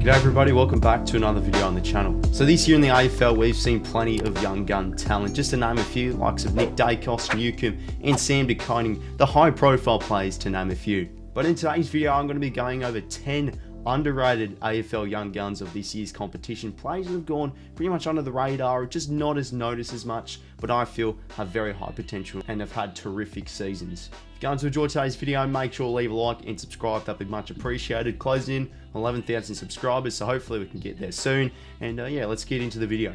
G'day everybody, welcome back to another video on the channel. So this year in the AFL, we've seen plenty of young gun talent. Just to name a few, likes of 𝐷𝐸, 𝐷𝐿𝐴, and Sam declining the high profile players, to name a few. But in today's video, I'm going to be going over 10 underrated AFL young guns of this year's competition. Players that have gone pretty much under the radar, just not as noticed as much, but I feel have very high potential and have had terrific seasons. If you're going to enjoy today's video, make sure to leave a like and subscribe. That'd be much appreciated. Closing in 11,000 subscribers, so hopefully we can get there soon. And yeah, let's get into the video.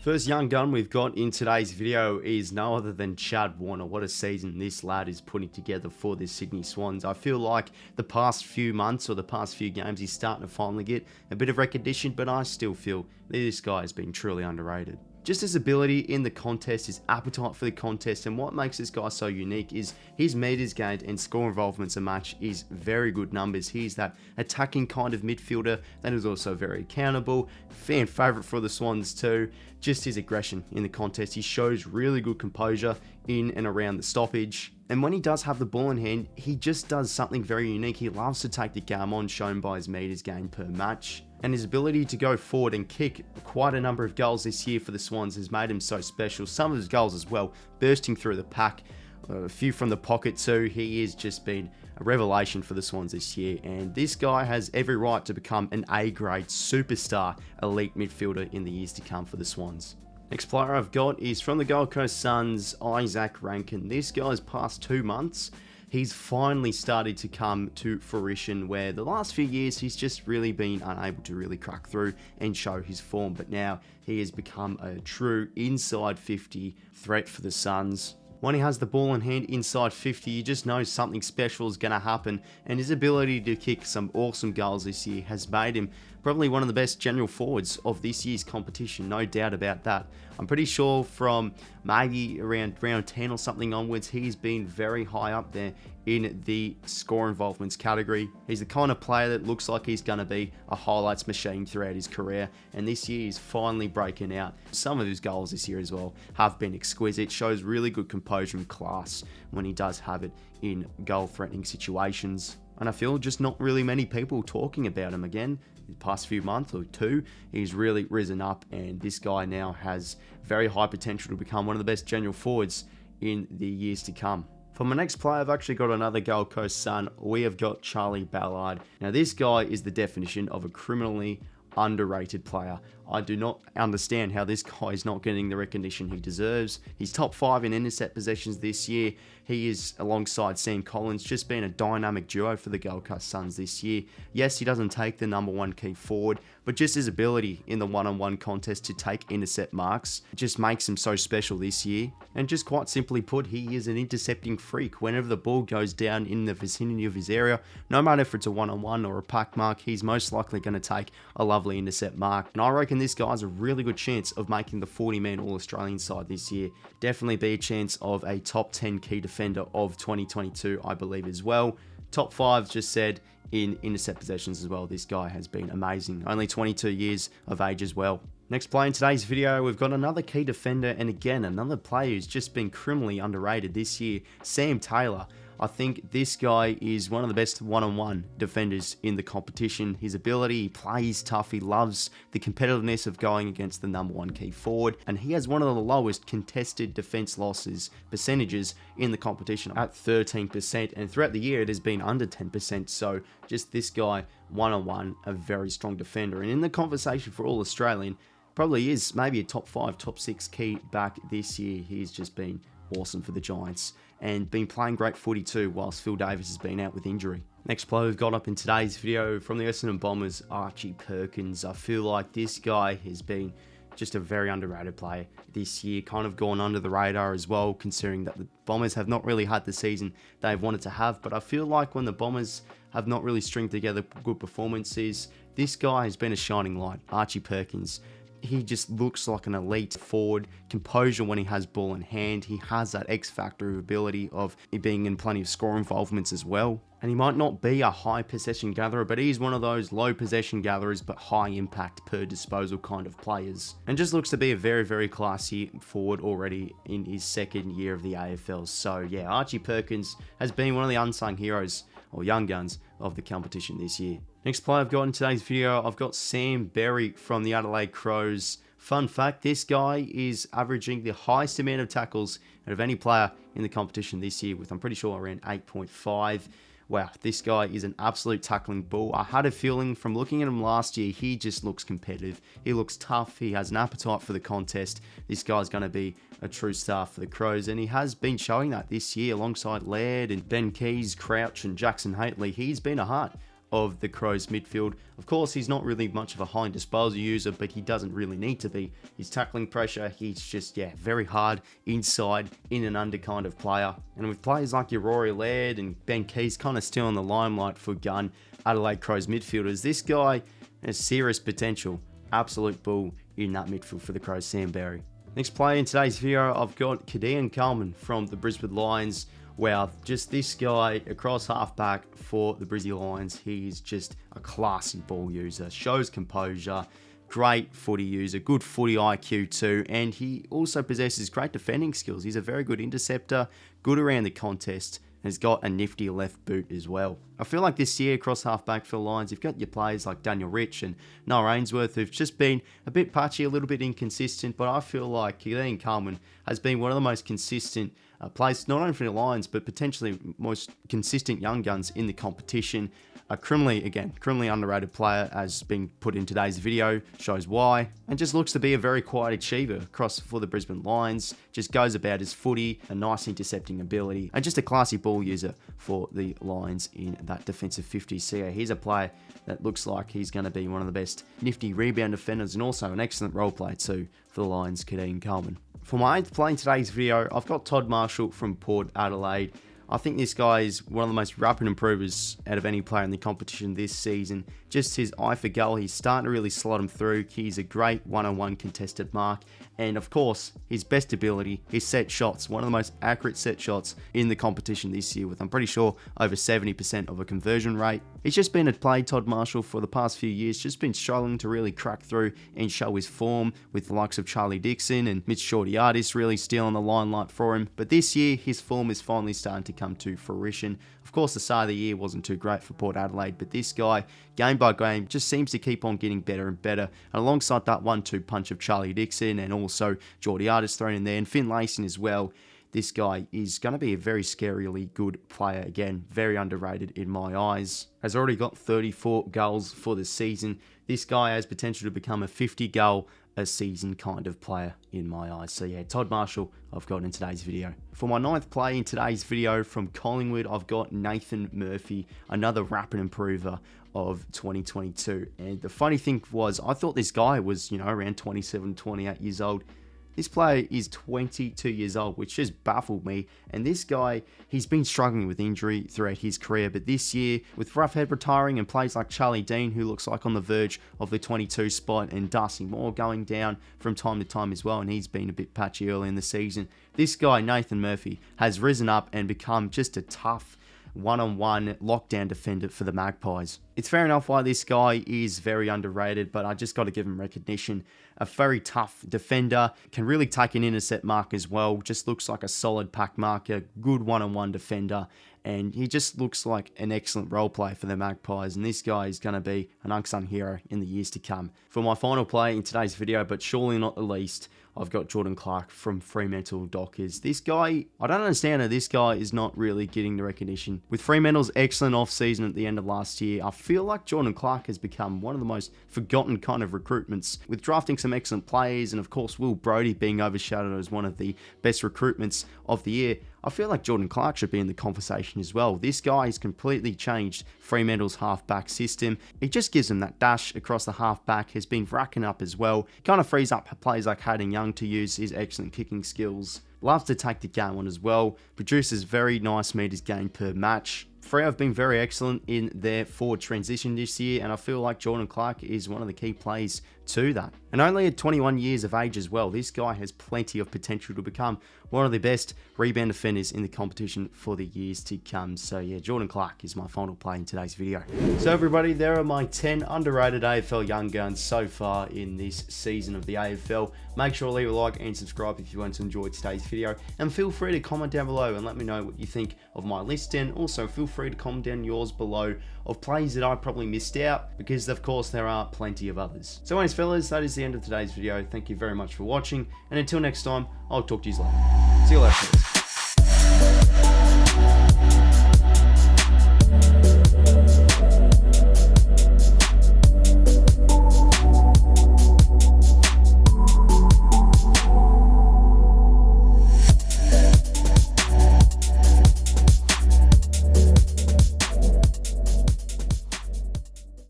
First young gun we've got in today's video is no other than Chad Warner. What a season this lad is putting together for the Sydney Swans. I feel like the past few months or the past few games he's starting to finally get a bit of recognition, but I still feel this guy has been truly underrated. Just his ability in the contest, his appetite for the contest, and what makes this guy so unique is his meters gained and score involvements a match is very good numbers. He's that attacking kind of midfielder that is also very accountable, fan favourite for the Swans too. Just his aggression in the contest, he shows really good composure in and around the stoppage. And when he does have the ball in hand, he just does something very unique. He loves to take the game on, shown by his meters gained per match. And his ability to go forward and kick quite a number of goals this year for the Swans has made him so special. Some of his goals as well, bursting through the pack, a few from the pocket too. He has just been a revelation for the Swans this year. And this guy has every right to become an A-grade superstar elite midfielder in the years to come for the Swans. Next player I've got is from the Gold Coast Suns, Isaac Rankine. This guy's past 2 months, he's finally started to come to fruition, where the last few years he's just really been unable to really crack through and show his form. But now he has become a true inside 50 threat for the Suns. When he has the ball in hand inside 50, you just know something special is going to happen, and his ability to kick some awesome goals this year has made him probably one of the best general forwards of this year's competition, no doubt about that. I'm pretty sure from maybe around round 10 or something onwards, he's been very high up there in the score involvements category. He's the kind of player that looks like he's going to be a highlights machine throughout his career, and this year he's finally breaking out. Some of his goals this year as well have been exquisite. Shows really good composure and class when he does have it in goal-threatening situations. And I feel just not really many people talking about him again. The past few months or two, he's really risen up, and this guy now has very high potential to become one of the best general forwards in the years to come. For my next player, I've actually got another Gold Coast Sun. We have got 𝐵𝐶𝐵. Now this guy is the definition of a criminally underrated player. I do not understand how this guy is not getting the recognition he deserves. He's top 5 in intercept possessions this year. He is, alongside Sam Collins, just been a dynamic duo for the Gold Coast Suns this year. Yes, he doesn't take the #1 key forward, but just his ability in the one-on-one contest to take intercept marks just makes him so special this year. And just quite simply put, he is an intercepting freak. Whenever the ball goes down in the vicinity of his area, no matter if it's a one-on-one or a pack mark, he's most likely going to take a lovely intercept mark. And I reckon this guy's a really good chance of making the 40-man All-Australian side this year. Definitely be a chance of a top 10 key defender of 2022, I believe, as well. Top 5, just said, in intercept possessions as well. This guy has been amazing. Only 22 years of age as well. Next player in today's video, we've got another key defender, and again, another player who's just been criminally underrated this year, Sam Taylor. I think this guy is one of the best one-on-one defenders in the competition. His ability, he plays tough, he loves the competitiveness of going against the #1 key forward, and he has one of the lowest contested defense losses percentages in the competition at 13%, and throughout the year it has been under 10%. So just this guy, one-on-one, a very strong defender, and in the conversation for All-Australian, probably is maybe a top 5, top 6 key back this year. He's just been awesome for the Giants and been playing great footy too, whilst Phil Davis has been out with injury. Next player we've got up in today's video from the Essendon Bombers, Archie Perkins. I feel like this guy has been just a very underrated player this year, kind of gone under the radar as well, considering that the Bombers have not really had the season they've wanted to have. But I feel like when the Bombers have not really stringed together good performances, this guy has been a shining light, Archie Perkins. He just looks like an elite forward. Composure when he has ball in hand. He has that X factor ability of being in plenty of score involvements as well. And he might not be a high possession gatherer, but he's one of those low possession gatherers but high impact per disposal kind of players. And just looks to be a very, very classy forward already in his second year of the AFL. So yeah, Archie Perkins has been one of the unsung heroes or young guns of the competition this year. Next player I've got in today's video, I've got Sam Berry from the Adelaide Crows. Fun fact, this guy is averaging the highest amount of tackles out of any player in the competition this year, with I'm pretty sure around 8.5. Wow, this guy is an absolute tackling bull. I had a feeling from looking at him last year, he just looks competitive. He looks tough. He has an appetite for the contest. This guy's going to be a true star for the Crows, and he has been showing that this year alongside Laird and Ben Keays, Crouch and Jackson Hately. He's been a heart of the Crows midfield. Of course, he's not really much of a high disposal user, but he doesn't really need to be. His tackling pressure, he's just, very hard inside, in and under kind of player. And with players like your Rory Laird and Ben Keays kind of still in the limelight for gun Adelaide Crows midfielders, this guy has serious potential. Absolute bull in that midfield for the Crows, Sam Berry. Next player in today's video, I've got 𝐤𝐿 𝐿𝐴𝐿 from the Brisbane Lions. Wow, just this guy across halfback for the Brizzy Lions. He's just a classy ball user, shows composure, great footy user, good footy IQ too, and he also possesses great defending skills. He's a very good interceptor, good around the contest, and has got a nifty left boot as well. I feel like this year across halfback for the Lions, you've got your players like Daniel Rich and Noah Ainsworth who've just been a bit patchy, a little bit inconsistent, but I feel like 𝐤𝐿 𝐿𝐴𝐿 has been one of the most consistent players, not only for the Lions, but potentially most consistent young guns in the competition. Criminally underrated player, as being put in today's video, shows why, and just looks to be a very quiet achiever across for the Brisbane Lions. Just goes about his footy, a nice intercepting ability, and just a classy ball user for the Lions in that defensive 50. So yeah, he's a player that looks like he's going to be one of the best nifty rebound defenders, and also an excellent role player too for the Lions, 𝐤𝐿 𝐿𝐴𝐿. For my 8th play in today's video, I've got Todd Marshall from Port Adelaide. I think this guy is one of the most rapid improvers out of any player in the competition this season. Just his eye for goal, he's starting to really slot him through. He's a great one-on-one contested mark. And of course, his best ability, his set shots, one of the most accurate set shots in the competition this year, with I'm pretty sure over 70% of a conversion rate. He's just been a play, Todd Marshall, for the past few years, just been struggling to really crack through and show his form, with the likes of Charlie Dixon and 𝐬𝐿𝐴𝐿𝐴𝐿 really stealing the limelight for him. But this year, his form is finally starting to come to fruition. Of course, the start of the year wasn't too great for Port Adelaide, but this guy, game by game, just seems to keep on getting better and better. And alongside that 1-2 punch of Charlie Dixon, and also 𝐬𝐿𝐴𝐿𝐴𝐿 thrown in there, and Finn Lacing as well, this guy is going to be a very scarily good player again. Very underrated in my eyes. Has already got 34 goals for the season. This guy has potential to become a 50 goal a season kind of player in my eyes. So yeah, Todd Marshall I've got in today's video. For my 9th play in today's video from Collingwood, I've got Nathan Murphy, another rapid improver of 2022. And the funny thing was, I thought this guy was, around 27, 28 years old. This player is 22 years old, which just baffled me. And this guy, he's been struggling with injury throughout his career. But this year, with Roughhead retiring and players like Charlie Dean, who looks like on the verge of the 22 spot, and Darcy Moore going down from time to time as well, and he's been a bit patchy early in the season, this guy, Nathan Murphy, has risen up and become just a tough one-on-one lockdown defender for the Magpies. It's fair enough why this guy is very underrated, but I just got to give him recognition. A very tough defender, can really take an intercept mark as well, just looks like a solid pack marker, good one-on-one defender, and he just looks like an excellent role player for the Magpies, and this guy is going to be an unsung hero in the years to come. For my final play in today's video, but surely not the least, I've got Jordan Clark from Fremantle Dockers. This guy, I don't understand how this guy is not really getting the recognition. With Fremantle's excellent off-season at the end of last year, I feel like Jordan Clark has become one of the most forgotten kind of recruitments, with drafting some excellent players, and of course Will Brodie being overshadowed as one of the best recruitments of the year. I feel like Jordan Clark should be in the conversation as well. This guy has completely changed Fremantle's half-back system. It just gives them that dash across the half-back, has been racking up as well. Kind of frees up players like 𝐻𝐿𝐴𝐿 𝐿𝐴𝐿 to use his excellent kicking skills. Loves to take the game on as well. Produces very nice meters gained per match. Freo have been very excellent in their forward transition this year, and I feel like Jordan Clark is one of the key plays to that. And only at 21 years of age as well, this guy has plenty of potential to become one of the best rebound defenders in the competition for the years to come. So yeah, Jordan Clark is my final play in today's video. So everybody, there are my 10 underrated AFL young guns so far in this season of the AFL. Make sure to leave a like and subscribe if you want to enjoy today's video, and feel free to comment down below and let me know what you think of my list, and also feel free to comment down yours below of plays that I probably missed out, because of course there are plenty of others. So anyways fellas, that is the end of today's video. Thank you very much for watching, and until next time, I'll talk to you later. See you later fellas.